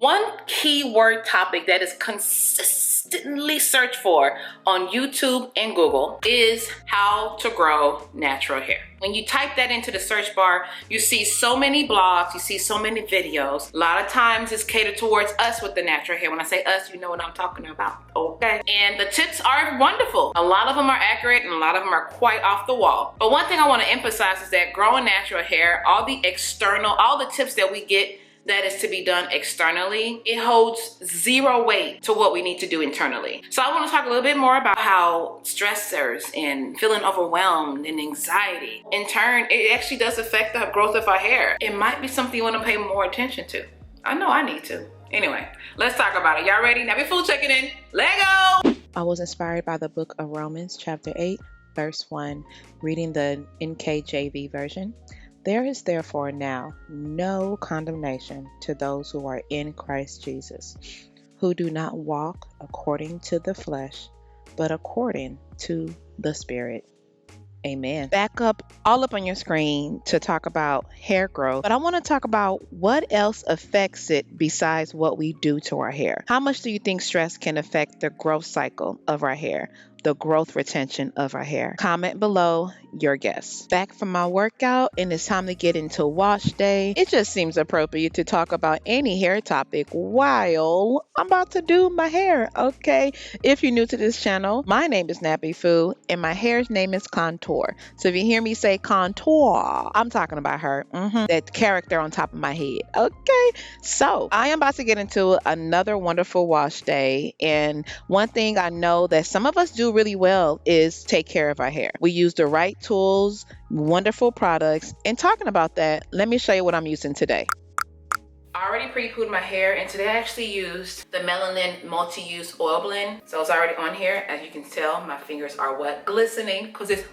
One keyword topic that is consistently searched for on YouTube and Google is how to grow natural hair. When you type that into the search bar, you see so many blogs, you see so many videos. A lot of times it's catered towards us with the natural hair. When I say us, you know what I'm talking about, okay? And the tips are wonderful. A lot of them are accurate and a lot of them are quite off the wall. But one thing I want to emphasize is that growing natural hair, all the tips that we get that is to be done externally, it holds zero weight to what we need to do internally. So I want to talk a little bit more about how stressors and feeling overwhelmed and anxiety, in turn, it actually does affect the growth of our hair. It might be something you want to pay more attention to. I know I need to. Anyway, let's talk about it. Y'all ready? NappyFu checking in. Let go! I was inspired by the book of Romans, chapter 8, verse 1, reading the NKJV version. There is therefore now no condemnation to those who are in Christ Jesus, who do not walk according to the flesh, but according to the Spirit. Amen. Back up all up on your screen to talk about hair growth, but I want to talk about what else affects it besides what we do to our hair. How much do you think stress can affect the growth cycle of our hair? The growth retention of our hair? Comment below your guess. Back from my workout and it's time to get into wash day. It just seems appropriate to talk about any hair topic while I'm about to do my hair, okay? If you're new to this channel, my name is NappyFu and my hair's name is Contour. So if you hear me say Contour, I'm talking about her, that character on top of my head, okay? So I am about to get into another wonderful wash day, and one thing I know that some of us do really well is take care of our hair. We use the right tools, wonderful products, and talking about that, let me show you what I'm using today. I already pre-pooed my hair, and today I actually used the Melanin Multi-Use Oil Blend. So it's already on here. As you can tell, my fingers are what? Glistening, because there's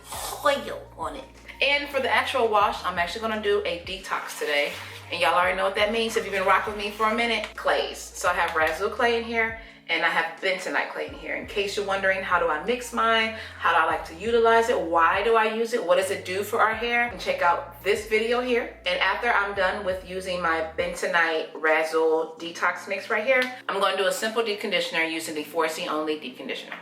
oil on it. And for the actual wash, I'm actually gonna do a detox today. And y'all already know what that means if you've been rocking with me for a minute. Clays. So I have Razoo clay in here, and I have bentonite clay in here. In case you're wondering, how do I mix mine? How do I like to utilize it? Why do I use it? What does it do for our hair? And check out this video here. And after I'm done with using my bentonite Razoo detox mix right here, I'm going to do a simple deep conditioner using the 4C only deep conditioner.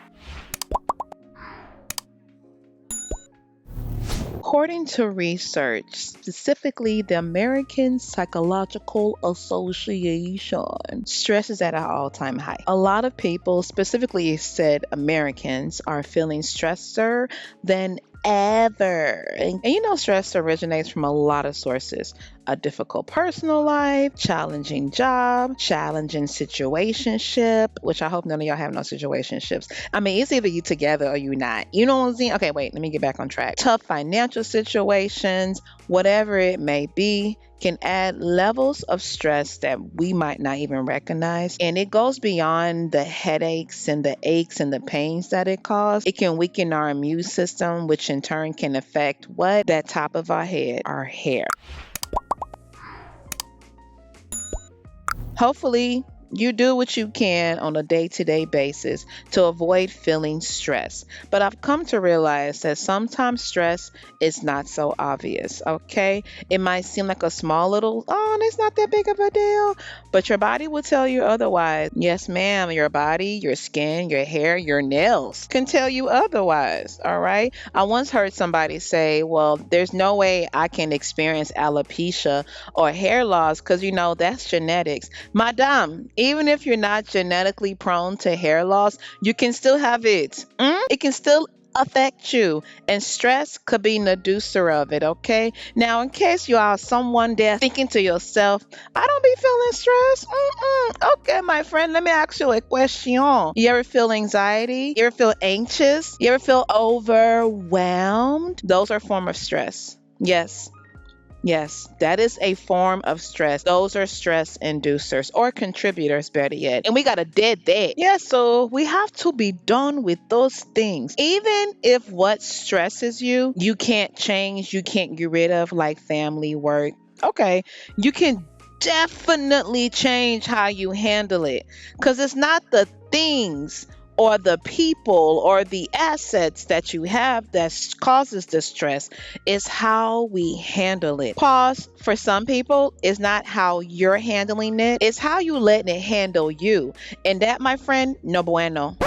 According to research, specifically the American Psychological Association, stress is at an all-time high. A lot of people, specifically said Americans, are feeling stressor than ever. And you know, stress originates from a lot of sources. A difficult personal life, challenging job, challenging situationship, which I hope none of y'all have no situationships. I mean, it's either you together or you not. You know what I'm saying? Okay, wait, let me get back on track. Tough financial situations, whatever it may be, can add levels of stress that we might not even recognize. And it goes beyond the headaches and the aches and the pains that it causes. It can weaken our immune system, which in turn can affect what? That top of our head, our hair. Hopefully, you do what you can on a day-to-day basis to avoid feeling stress. But I've come to realize that sometimes stress is not so obvious, okay? It might seem like a small little, oh, it's not that big of a deal. But your body will tell you otherwise. Yes, ma'am, your body, your skin, your hair, your nails can tell you otherwise, all right? I once heard somebody say, well, there's no way I can experience alopecia or hair loss because, you know, that's genetics. Madame, even if you're not genetically prone to hair loss, you can still have it. It can still affect you, and stress could be an inducer of it, okay? Now, in case you are someone there thinking to yourself, I don't be feeling stress. Okay, my friend, let me ask you a question. You ever feel anxiety? You ever feel anxious? You ever feel overwhelmed? Those are a form of stress. Yes, that is a form of stress. Those are stress inducers or contributors, better yet. And we got to dead that. Yeah, so we have to be done with those things. Even if what stresses you, you can't change, you can't get rid of, like family, work. Okay, you can definitely change how you handle it. Because it's not the things or the people or the assets that you have that causes the stress. Is how we handle it. Pause. For some people, is not how you're handling it, it's how you letting it handle you. And that, my friend, no bueno.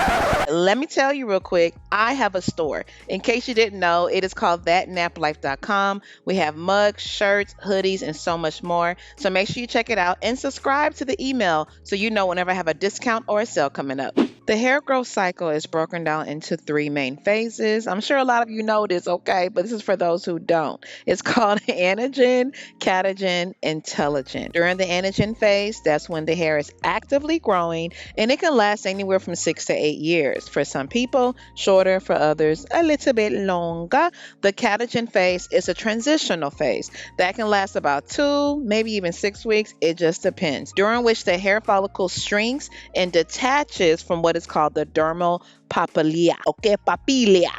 Let me tell you real quick, I have a store. In case you didn't know, it is called thatnaplife.com. We have mugs, shirts, hoodies, and so much more. So make sure you check it out and subscribe to the email so you know whenever I have a discount or a sale coming up. The hair growth cycle is broken down into three main phases. I'm sure a lot of you know this, okay, but this is for those who don't. It's called anagen, catagen, and telogen. During the anagen phase, that's when the hair is actively growing, and it can last anywhere from 6 to 8 years. For some people, shorter, for others, a little bit longer. The catagen phase is a transitional phase that can last about 2, maybe even 6 weeks. It just depends. During which the hair follicle shrinks and detaches from what is called the dermal papilla. Okay, papilla.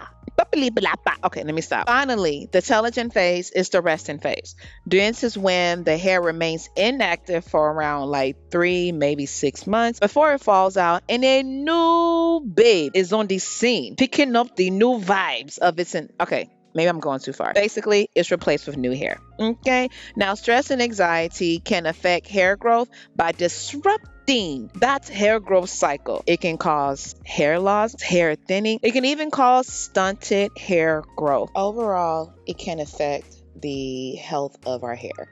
Okay, let me stop. Finally, the telogen phase is the resting phase. This is when the hair remains inactive for around like 3, maybe 6 months before it falls out and a new babe is on the scene, picking up the new vibes of its. Okay, maybe I'm going too far. Basically, it's replaced with new hair. Okay, now stress and anxiety can affect hair growth by disrupting that hair growth cycle. It can cause hair loss, hair thinning. It can even cause stunted hair growth. Overall, it can affect the health of our hair.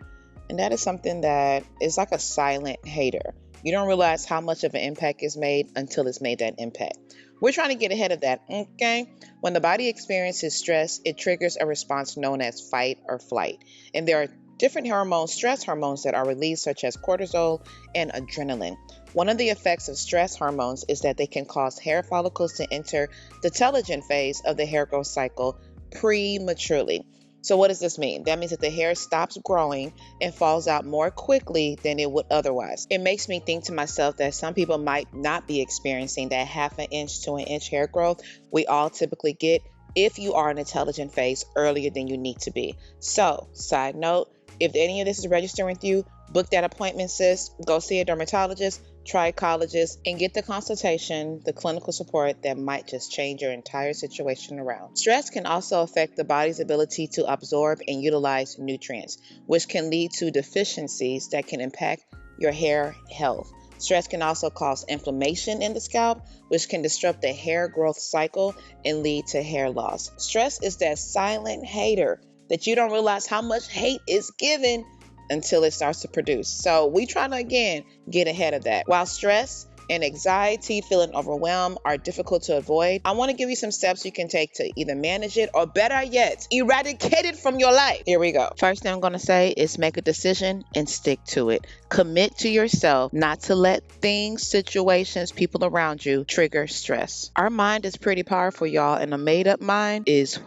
And that is something that is like a silent hater. You don't realize how much of an impact is made until it's made that impact. We're trying to get ahead of that, okay? When the body experiences stress, it triggers a response known as fight or flight. And there are different hormones, stress hormones, that are released, such as cortisol and adrenaline. One of the effects of stress hormones is that they can cause hair follicles to enter the telogen phase of the hair growth cycle prematurely. So what does this mean? That means that the hair stops growing and falls out more quickly than it would otherwise. It makes me think to myself that some people might not be experiencing that 1/2 inch to 1 inch hair growth we all typically get if you are in a telogen phase earlier than you need to be. So, side note, if any of this is registering with you, book that appointment, sis. Go see a dermatologist, trichologist, and get the consultation, the clinical support that might just change your entire situation around. Stress can also affect the body's ability to absorb and utilize nutrients, which can lead to deficiencies that can impact your hair health. Stress can also cause inflammation in the scalp, which can disrupt the hair growth cycle and lead to hair loss. Stress is that silent hater that you don't realize how much hate is given until it starts to produce. So we try to, again, get ahead of that. While stress and anxiety, feeling overwhelmed, are difficult to avoid, I want to give you some steps you can take to either manage it or, better yet, eradicate it from your life. Here we go. First thing I'm going to say is make a decision and stick to it. Commit to yourself not to let things, situations, people around you trigger stress. Our mind is pretty powerful, y'all, and a made-up mind is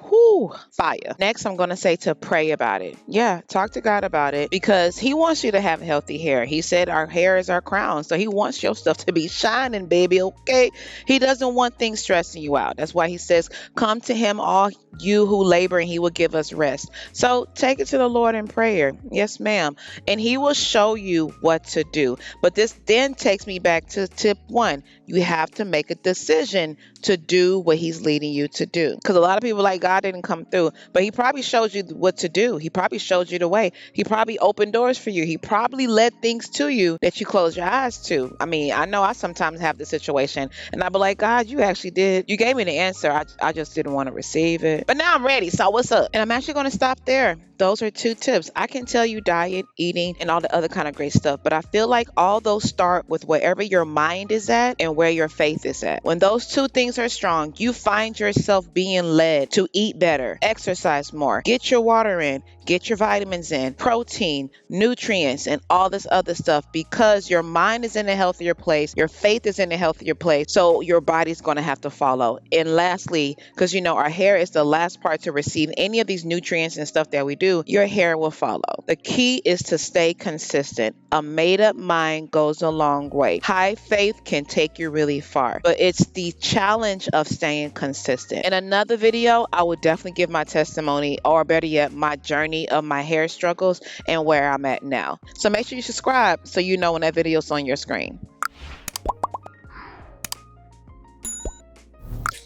fire. Next, I'm going to say to pray about it. Yeah, talk to God about it, because He wants you to have healthy hair. He said our hair is our crown, so He wants your stuff to be shining, baby, okay? He doesn't want things stressing you out. That's why He says, come to Him, all you who labor, and He will give us rest. So take it to the Lord in prayer. Yes, ma'am. And He will show you what to do. But this then takes me back to tip 1. You have to make a decision to do what He's leading you to do. Because a lot of people like, God didn't come through, but He probably showed you what to do. He probably showed you the way. He probably opened doors for you. He probably led things to you that you close your eyes to. I mean, I know I sometimes have the situation and I'll be like, God, you actually did. You gave me the answer. I just didn't want to receive it. But now I'm ready. So what's up? And I'm actually going to stop there. Those are 2 tips. I can tell you diet, eating, and all the other kind of great stuff, but I feel like all those start with wherever your mind is at and where your faith is at. When those 2 things are strong, you find yourself being led to eat better, exercise more, get your water in, get your vitamins in, protein, nutrients, and all this other stuff, because your mind is in a healthier place, your faith is in a healthier place, so your body's going to have to follow. And lastly, because our hair is the last part to receive any of these nutrients and stuff that we do, your hair will follow. The key is to stay consistent. A made-up mind goes a long way. High faith can take you really far, but it's the challenge of staying consistent. In another video, I will definitely give my testimony, or better yet, my journey of my hair struggles and where I'm at now. So make sure you subscribe so you know when that video's on your screen.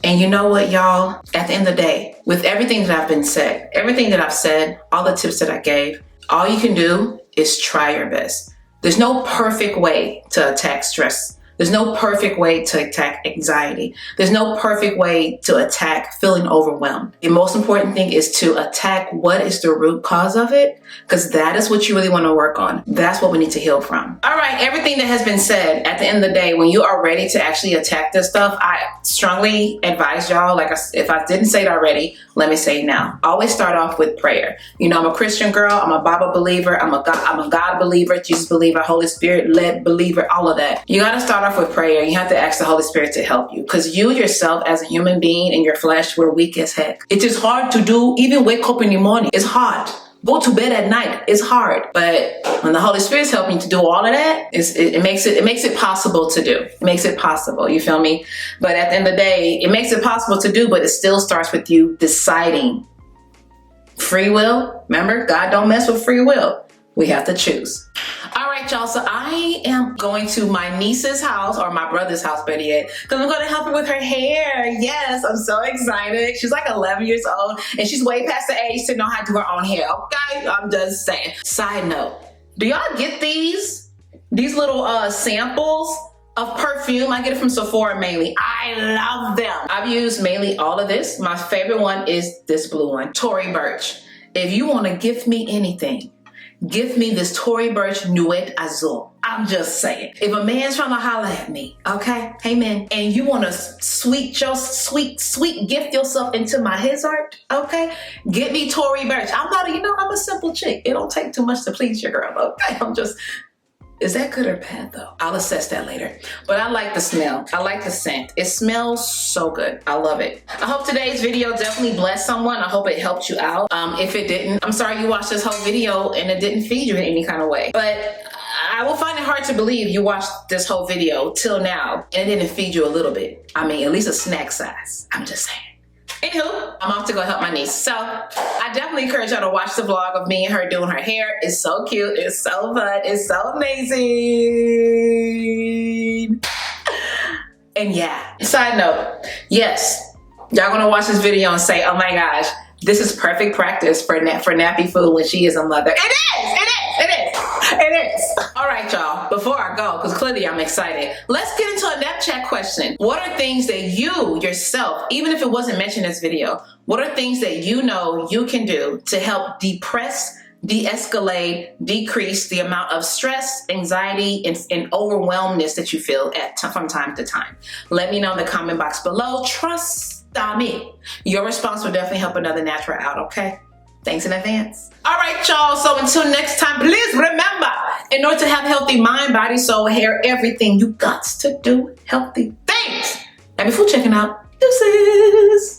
And you know what, y'all? At the end of the day, with everything that I've said, all the tips that I gave, all you can do is try your best. There's no perfect way to attack stress. There's no perfect way to attack anxiety. There's no perfect way to attack feeling overwhelmed. The most important thing is to attack what is the root cause of it, because that is what you really want to work on. That's what we need to heal from. All right, everything that has been said, at the end of the day, when you are ready to actually attack this stuff, I strongly advise y'all, if I didn't say it already, let me say it now. Always start off with prayer. You know, I'm a Christian girl. I'm a Bible believer. I'm a God believer, Jesus believer, Holy Spirit led believer, all of that. You got to start off with prayer. You have to ask the Holy Spirit to help you, because you yourself as a human being in your flesh, we're weak as heck. It is hard to do. Even wake up in the morning, it's hard. Go to bed at night, it's hard. But when the Holy Spirit's helping you to do all of that, it makes it possible to do. It makes it possible, you feel me? But at the end of the day, it makes it possible to do, but it still starts with you deciding. Free will, remember, God don't mess with free will. We have to choose. All right, y'all, so I am going to my niece's house, or my brother's house, better yet, because I'm going to help her with her hair. Yes, I'm so excited. She's like 11 years old, and she's way past the age to know how to do her own hair, okay? I'm just saying. Side note, do y'all get these little samples of perfume? I get it from Sephora mainly. I love them. I've used mainly all of this. My favorite one is this blue one, Tory Burch. If you want to gift me anything, give me this Tory Burch Nuit Azul. I'm just saying. If a man's trying to holler at me, okay, hey man, and you want to sweet gift yourself into my heart, okay, get me Tory Burch. I'm a simple chick. It don't take too much to please your girl, okay? Is that good or bad though? I'll assess that later. But I like the smell. I like the scent. It smells so good. I love it. I hope today's video definitely blessed someone. I hope it helped you out. If it didn't, I'm sorry you watched this whole video and it didn't feed you in any kind of way. But I will find it hard to believe you watched this whole video till now and it didn't feed you a little bit. I mean, at least a snack size. I'm just saying. Anywho, I'm off to go help my niece. So I definitely encourage y'all to watch the vlog of me and her doing her hair. It's so cute. It's so fun. It's so amazing. And yeah, side note, yes, y'all gonna watch this video and say, oh my gosh, this is perfect practice for NappyFu when she is a mother. It is. All right, y'all, before I go, because clearly I'm excited, let's get into a nap chat question. What are things that you yourself, even if it wasn't mentioned in this video, what are things that you know you can do to help depress, de-escalate, decrease the amount of stress, anxiety, and overwhelmness that you feel from time to time? Let me know in the comment box below. Trust me, your response will definitely help another natural out, okay? Thanks in advance. All right, y'all. So until next time, please remember, in order to have healthy mind, body, soul, hair, everything, you got to do healthy things. NappyFu checking out. Deuces.